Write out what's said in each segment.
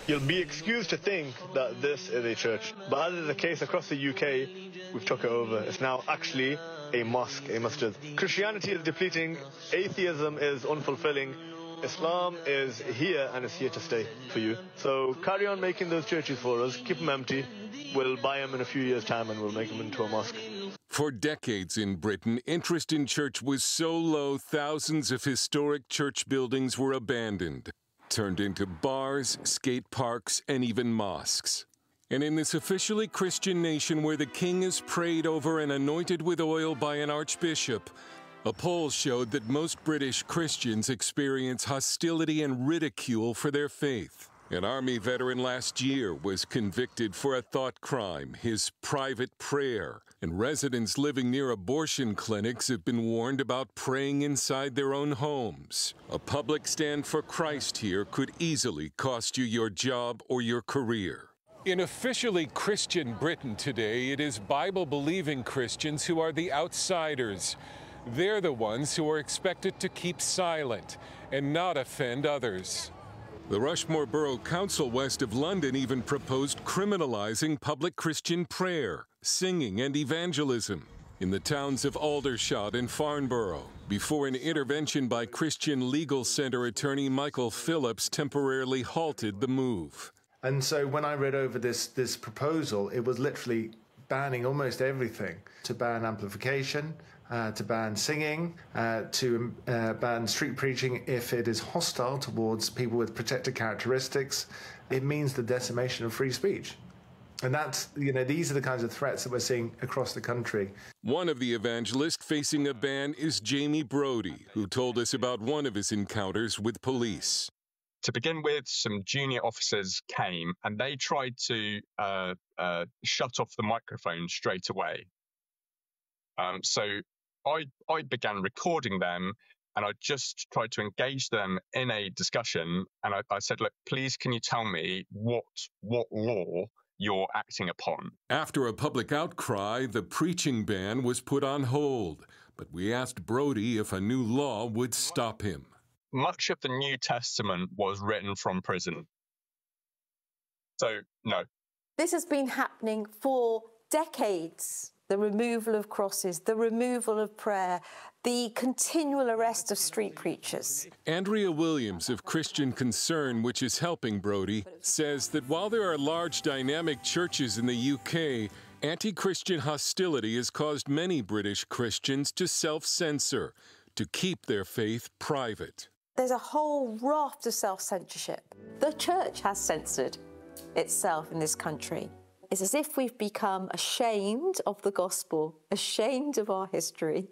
You'll be excused to think that this is a church, but as is the case across the UK, we've took it over. It's now actually a mosque, a masjid. Christianity is depleting, atheism is unfulfilling, Islam is here and it's here to stay for you. So carry on making those churches for us, keep them empty. We'll buy them in a few years' time and we'll make them into a mosque. For decades in Britain, interest in church was so low, thousands of historic church buildings were abandoned, turned into bars, skate parks, and even mosques. And in this officially Christian nation where the king is prayed over and anointed with oil by an archbishop, a poll showed that most British Christians experience hostility and ridicule for their faith. An Army veteran last year was convicted for a thought crime, his private prayer, and residents living near abortion clinics have been warned about praying inside their own homes. A public stand for Christ here could easily cost you your job or your career. In officially Christian Britain today, it is Bible-believing Christians who are the outsiders. They're the ones who are expected to keep silent and not offend others. The Rushmore Borough Council west of London even proposed criminalizing public Christian prayer, singing, and evangelism in the towns of Aldershot and Farnborough, before an intervention by Christian Legal Center attorney Michael Phillips temporarily halted the move. And so when I read over this proposal, it was literally banning almost everything, to ban amplification, to ban singing, to ban street preaching if it is hostile towards people with protected characteristics. It means the decimation of free speech. And that's, these are the kinds of threats that we're seeing across the country. One of the evangelists facing a ban is Jamie Brody, who told us about one of his encounters with police. To begin with, some junior officers came and they tried to shut off the microphone straight away. So I began recording them and I just tried to engage them in a discussion. And I said, look, please, can you tell me what law you're acting upon? After a public outcry, the preaching ban was put on hold. But we asked Brody if a new law would stop him. Much of the New Testament was written from prison. So, no. This has been happening for decades. The removal of crosses, the removal of prayer, the continual arrest of street preachers. Andrea Williams of Christian Concern, which is helping Brody, says that while there are large dynamic churches in the UK, anti-Christian hostility has caused many British Christians to self-censor, to keep their faith private. There's a whole raft of self-censorship. The church has censored itself in this country. It's as if we've become ashamed of the gospel, ashamed of our history,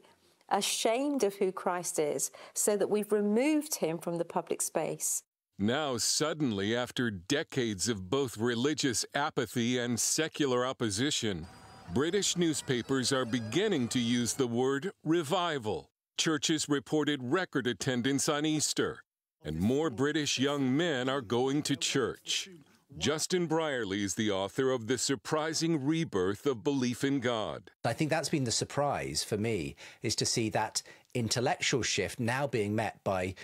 ashamed of who Christ is, so that we've removed him from the public space. Now, suddenly, after decades of both religious apathy and secular opposition, British newspapers are beginning to use the word revival. Churches reported record attendance on Easter, and more British young men are going to church. Justin Brierley is the author of The Surprising Rebirth of Belief in God. I think that's been the surprise for me, is to see that intellectual shift now being met by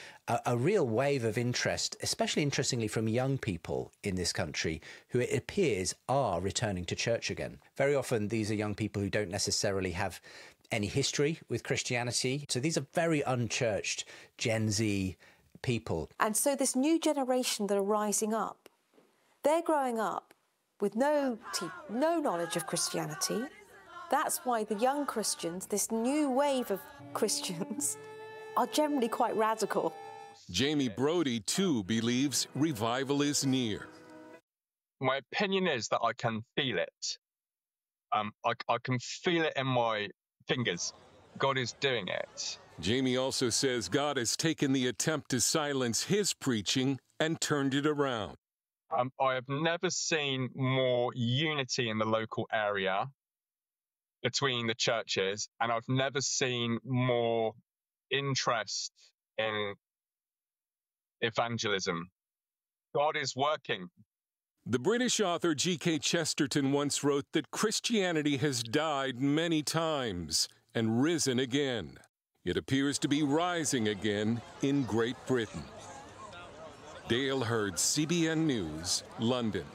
a real wave of interest, especially interestingly from young people in this country who it appears are returning to church again. Very often these are young people who don't necessarily have any history with Christianity. So these are very unchurched Gen Z people. And so this new generation that are rising up, they're growing up with no knowledge of Christianity. That's why the young Christians, this new wave of Christians, are generally quite radical. Jamie Brody, too, believes revival is near. My opinion is that I can feel it. I can feel it in my fingers. God is doing it. Jamie also says God has taken the attempt to silence his preaching and turned it around. I have never seen more unity in the local area between the churches, and I've never seen more interest in evangelism. God is working. The British author G.K. Chesterton once wrote that Christianity has died many times and risen again. It appears to be rising again in Great Britain. Dale Hurd, CBN News, London.